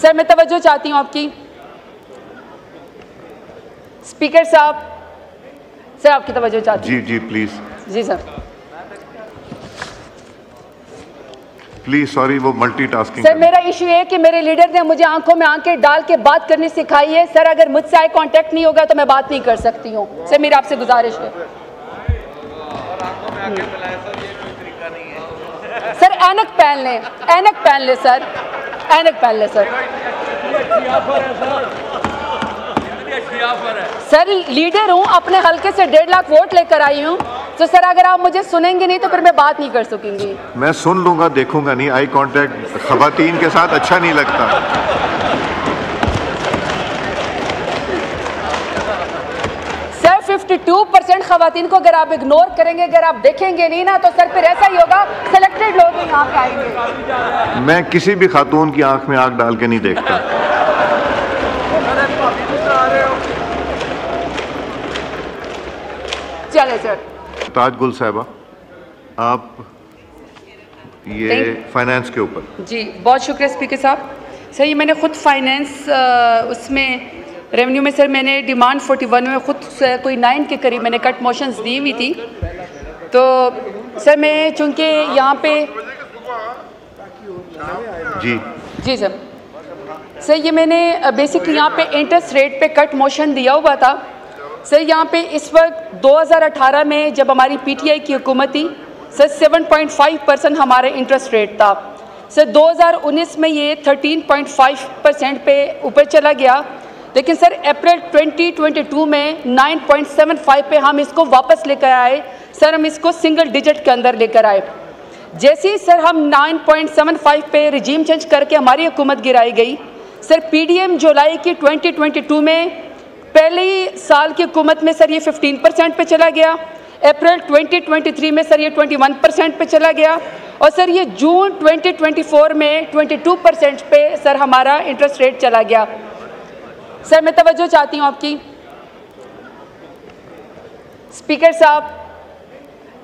Sir मैं तवज्जो चाहती हूँ आपकी। स्पीकर साहब, सर आपकी तवज्जो चाहती हूँ। जी जी प्लीज जी सर। प्लीज सॉरी, वो मल्टीटास्किंग। सर मेरा इशू है कि मेरे लीडर ने मुझे आंखों में आंखें डाल के बात करनी सिखाई है। सर अगर मुझसे आई कांटेक्ट नहीं होगा तो मैं बात नहीं कर सकती हूँ। सर मेरी आपसे गुजारिश है। सर ऐनक पहन लें, ऐनक पहन ले सर, ऐनक पहन ले सर। सर लीडर हूँ, अपने हल्के से 1.5 लाख वोट लेकर आई हूँ। तो सर अगर आप मुझे सुनेंगे नहीं तो फिर मैं बात नहीं कर सकूंगी। मैं सुन लूंगा, देखूंगा नहीं। आई कांटेक्ट खवातीन के साथ अच्छा नहीं लगता। सर 52% खवातीन को अगर आप इग्नोर करेंगे, अगर आप देखेंगे नहीं ना, तो सर फिर ऐसा ही होगा, सिलेक्टेड लोग ही यहाँ पे आएंगे। मैं किसी भी खातून की आंख में आंख डाल के नहीं देखता। चले सर। ताज गुल साहिबा, आप ये फाइनेंस के ऊपर। जी बहुत शुक्रिया स्पीकर साहब। सर ये मैंने खुद फाइनेंस उसमें रेवेन्यू में सर मैंने डिमांड 41 में खुद कोई 9 के करीब मैंने कट मोशंस दी हुई थी। तो सर मैं चूँकि यहाँ पे जी सर ये मैंने बेसिकली यहाँ पे इंटरेस्ट रेट पे कट मोशन दिया हुआ था। सर यहाँ पे इस वक्त 2018 में जब हमारी पीटीआई की हुकूमत थी सर 7.5% हमारा इंटरेस्ट रेट था। सर 2019 में ये 13.5% पे ऊपर चला गया, लेकिन सर अप्रैल 2022 में 9.75 पे हम इसको वापस लेकर आए। सर हम इसको सिंगल डिजिट के अंदर लेकर आए। जैसे ही सर हम 9.75 पे रिजीम चेंज करके हमारी हुकूमत गिराई गई, सर पीडीएम जुलाई की 2022 में पहले ही साल की हुकूमत में सर ये 15% पे चला गया। अप्रैल 2023 में सर ये 21% पे चला गया और सर ये जून 2024 में 22% पे सर हमारा इंटरेस्ट रेट चला गया। सर मैं तवज्जो चाहती हूँ आपकी। स्पीकर साहब,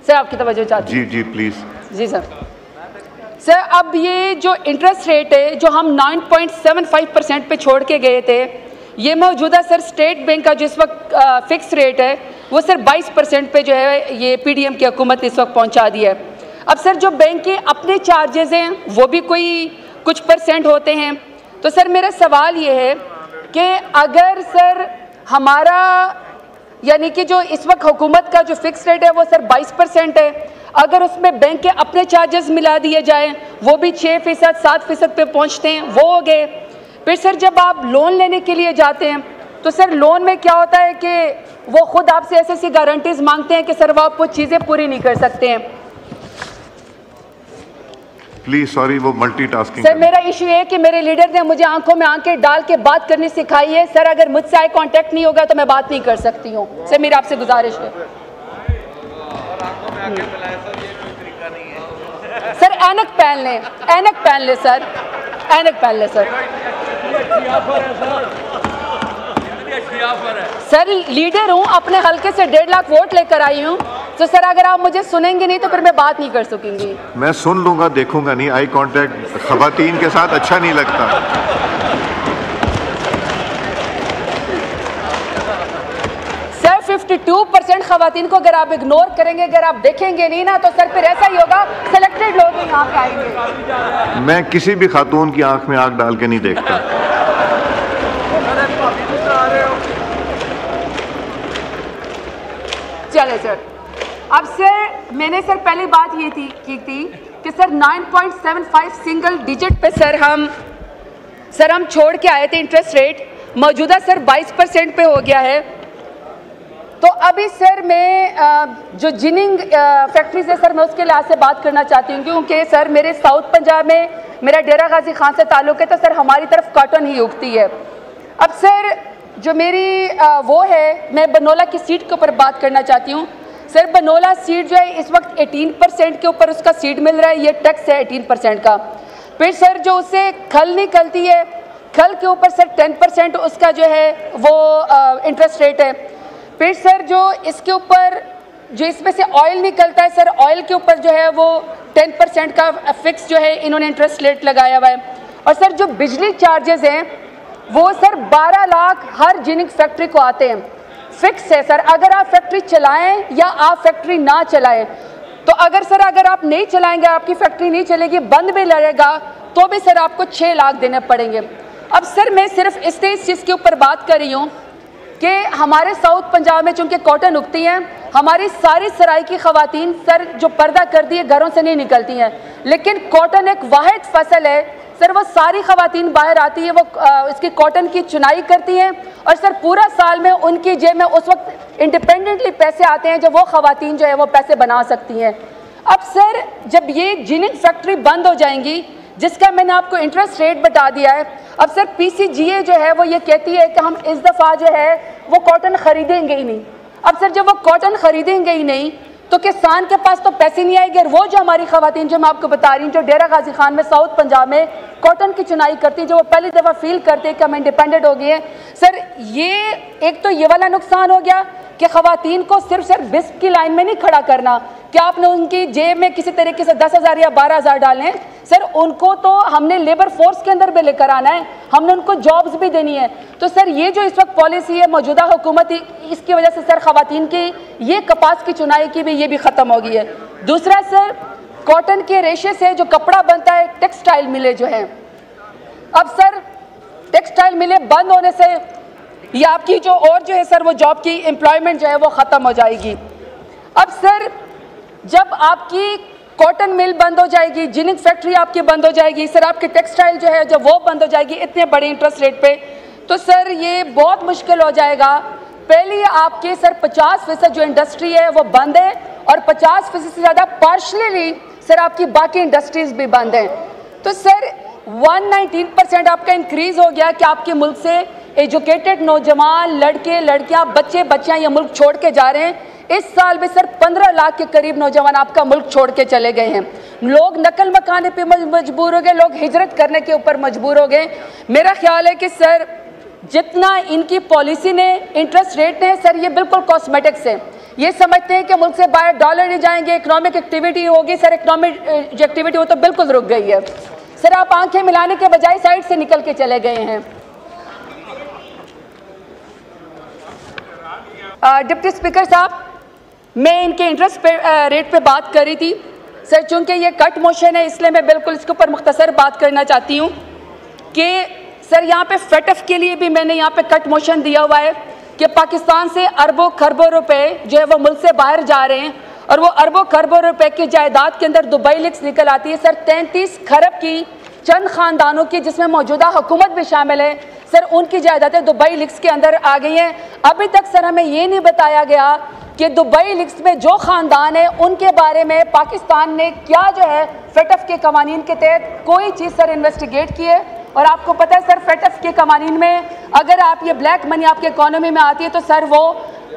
सर आपकी तवज्जो चाहती हूँ। जी जी प्लीज। जी सर। सर अब ये जो इंटरेस्ट रेट है जो हम 9.75% पे छोड़ के गए थे, ये मौजूदा सर स्टेट बैंक का जिस वक्त फिक्स रेट है वो सर 22% पे जो है ये पीडीएम की हुकूमत ने इस वक्त पहुंचा दी है। अब सर जो बैंक के अपने चार्जेस हैं वो भी कोई कुछ परसेंट होते हैं। तो सर मेरा सवाल ये है कि अगर सर हमारा यानी कि जो इस वक्त हुकूमत का जो फिक्स रेट है वो सर 22% है, अगर उसमें बैंक के अपने चार्जेस मिला दिए जाएँ वो भी 6%, 7% पे पहुँचते हैं, वो हो गए। फिर सर जब आप लोन लेने के लिए जाते हैं तो सर लोन में क्या होता है कि वो खुद आपसे ऐसी गारंटीज मांगते हैं कि सर वो आपको चीज़ें पूरी नहीं कर सकते हैं। प्लीज सॉरी, वो मल्टीटास्किंग। सर मेरा इशू है कि मेरे लीडर ने मुझे आंखों में आंखें डाल के बात करनी सिखाई है। सर अगर मुझसे आई कांटेक्ट नहीं होगा तो मैं बात नहीं कर सकती हूँ। सर मेरी आपसे गुजारिश है। सर ऐनक पहन लें, ऐनक पहन ले सर, ऐनक पहन ले सर। सर लीडर हूँ, अपने हल्के से 1.5 लाख वोट लेकर आई हूँ। तो सर अगर आप मुझे सुनेंगे नहीं तो फिर मैं बात नहीं कर सकूंगी। मैं सुन लूंगा, देखूंगा नहीं। आई कांटेक्ट खवातीन के साथ अच्छा नहीं लगता। सर 52% खवातीन को अगर आप इग्नोर करेंगे, अगर आप देखेंगे नहीं ना, तो सर फिर ऐसा ही होगा, सिलेक्टेड लोग ही यहाँ पे आएंगे। मैं किसी भी खातून की आंख में आंख डाल के नहीं देखता। चले सर। अब सर मैंने सर पहली बात ये की थी कि सर 9.75 सिंगल डिजिट पे सर हम छोड़ के आए थे इंटरेस्ट रेट, मौजूदा सर 22% पे हो गया है। तो अभी सर मैं जो जिनिंग फैक्ट्रीज है सर मैं उसके लिहाज से बात करना चाहती हूँ, क्योंकि सर मेरे साउथ पंजाब में मेरा डेरा गाजी खान से ताल्लुक़ है, तो सर हमारी तरफ कॉटन ही उगती है। अब सर जो मेरी वो है, मैं बनोला की सीड के ऊपर बात करना चाहती हूँ। सर बनोला सीड जो है इस वक्त 18% के ऊपर उसका सीड मिल रहा है, ये टैक्स है 18% का। फिर सर जो उससे खल निकलती है, खल के ऊपर सर 10% उसका जो है वो इंटरेस्ट रेट है। फिर सर जो इसके ऊपर जो इसमें से ऑयल निकलता है सर, ऑयल के ऊपर जो है वो 10% का फिक्स जो है इन्होंने इंटरेस्ट रेट लगाया हुआ है। और सर जो बिजली चार्जेस हैं वो सर 12 लाख हर जिनिंग फैक्ट्री को आते हैं, फिक्स है सर। अगर आप फैक्ट्री चलाएं या आप फैक्ट्री ना चलाएं, तो अगर आप नहीं चलाएंगे, आपकी फैक्ट्री नहीं चलेगी, बंद भी लगेगा, तो भी सर आपको 6 लाख देने पड़ेंगे। अब सर मैं सिर्फ इस चीज़ के ऊपर बात कर रही हूँ कि हमारे साउथ पंजाब में चूँकि कॉटन उगती हैं, हमारी सारी सराय की ख़वातीन सर जो पर्दा कर दिए घरों से नहीं निकलती हैं, लेकिन कॉटन एक वाहिद फसल है सर, वो सारी ख़वातीन बाहर आती है, वो इसकी कॉटन की चुनाई करती हैं और सर पूरा साल में उनकी जेब में उस वक्त इंडिपेंडेंटली पैसे आते हैं जब वो ख़वातीन जो है वो पैसे बना सकती हैं। अब सर जब ये जिनिंग फैक्ट्री बंद हो जाएंगी, जिसका मैंने आपको इंटरेस्ट रेट बता दिया है, अब सर PCGA जो है वो ये कहती है कि हम इस दफ़ा जो है वो कॉटन ख़रीदेंगे ही नहीं। अब सर जब वो कॉटन ख़रीदेंगे ही नहीं तो किसान के पास तो पैसे नहीं आएंगे, और वो जो हमारी ख़वातीन जो मैं आपको बता रही हूँ जो डेरा गाजी खान में साउथ पंजाब में कॉटन की चुनाई करती है, जो वो पहली दफ़ा फील करते हैं कि हम इंडिपेंडेंट हो गए हैं, सर ये एक तो ये वाला नुकसान हो गया कि ख़वातीन को सिर्फ बिस्क की लाइन में नहीं खड़ा करना कि आपने उनकी जेब में किसी तरीके से 10,000 या 12,000 डालने, सर उनको तो हमने लेबर फोर्स के अंदर भी लेकर आना है, हमने उनको जॉब्स भी देनी है। तो सर ये जो इस वक्त पॉलिसी है मौजूदा हुकूमत, इसकी वजह से सर ख़वातीन की ये कपास की चुनाई की भी ये भी ख़त्म हो गई है। दूसरा सर कॉटन के रेशे से जो कपड़ा बनता है, टेक्सटाइल मिलें जो हैं, अब सर टेक्सटाइल मिलें बंद होने से या आपकी जो और जो है सर वो जॉब की एम्प्लॉयमेंट जो है वो ख़त्म हो जाएगी। अब सर जब आपकी कॉटन मिल बंद हो जाएगी, जिनिंग फैक्ट्री आपकी बंद हो जाएगी, सर आपकी टेक्सटाइल जो है जब वो बंद हो जाएगी इतने बड़े इंटरेस्ट रेट पे, तो सर ये बहुत मुश्किल हो जाएगा। पहले आपके सर 50% जो इंडस्ट्री है वो बंद है और 50% से ज़्यादा पार्शली सर आपकी बाकी इंडस्ट्रीज भी बंद हैं। तो सर 119% आपका इंक्रीज़ हो गया कि आपके मुल्क से एजुकेटेड नौजवान लड़के लड़कियां बच्चे बच्चियां ये मुल्क छोड़ के जा रहे हैं। इस साल भी सर 15 लाख के करीब नौजवान आपका मुल्क छोड़ के चले गए हैं। लोग नकल मकाने पे मजबूर हो गए, लोग हिजरत करने के ऊपर मजबूर हो गए। मेरा ख्याल है कि सर जितना इनकी पॉलिसी ने इंटरेस्ट रेट ने सर ये बिल्कुल कॉस्मेटिक्स है, ये समझते हैं कि मुल्क से बाहर डॉलर नहीं जाएंगे, इकोनॉमिक एक्टिविटी होगी। सर इकोनॉमिक जो एक्टिविटी वो तो बिल्कुल रुक गई है। सर आप आंखें मिलाने के बजाय साइड से निकल के चले गए हैं। डिप्टी स्पीकर साहब, मैं इनके इंटरेस्ट रेट पे बात कर रही थी सर, चूंकि ये कट मोशन है इसलिए मैं बिल्कुल इसके ऊपर मुख्तसर बात करना चाहती हूँ कि सर यहाँ पे FATF के लिए भी मैंने यहाँ पे कट मोशन दिया हुआ है कि पाकिस्तान से अरबों खरबों रुपए जो है वो मुल्क से बाहर जा रहे हैं और वो अरबों खरबों रुपए की जायदाद के अंदर दुबई लीक्स निकल आती है सर। 33 खरब की चंद खानदानों की जिसमें मौजूदा हुकूमत भी शामिल है सर, उनकी जायदादें दुबई लीक्स के अंदर आ गई हैं। अभी तक सर हमें ये नहीं बताया गया कि दुबई लीक्स में जो ख़ानदान है उनके बारे में पाकिस्तान ने क्या जो है FATF के कवानीन के तहत कोई चीज़ सर इन्वेस्टिगेट की है। और आपको पता है सर FATF के कवानीन में अगर आप ये ब्लैक मनी आपके इकोनॉमी में आती है तो सर वो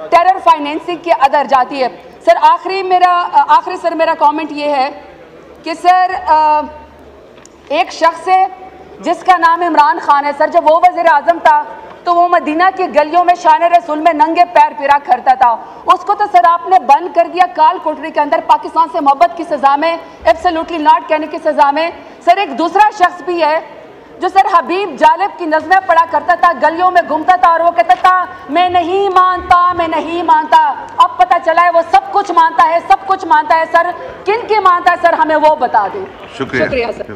टेरर फाइनेंसिंग के अंदर जाती है। सर आखिरी सर मेरा कमेंट ये है कि सर एक शख्स है जिसका नाम इमरान खान है सर, जब वो वज़ीर आज़म था तो वो मदीना की गलियों में शान रसूल में नंगे पैर फिरा करता था, उसको तो सर आपने बंद कर दिया काल कोठरी के अंदर पाकिस्तान से मोहब्बत की सज़ा में, एब्सोल्युटली नॉट कहने की सज़ा में। सर एक दूसरा शख्स भी है जो सर हबीब जालिब की नज़में पढ़ा करता था, गलियों में घूमता था और वो कहता था मैं नहीं मानता, मैं नहीं मानता। अब पता चला है वो सब कुछ मानता है, सब कुछ मानता है। सर किन की मानता है सर, हमें वो बता दें। शुक्रिया सर।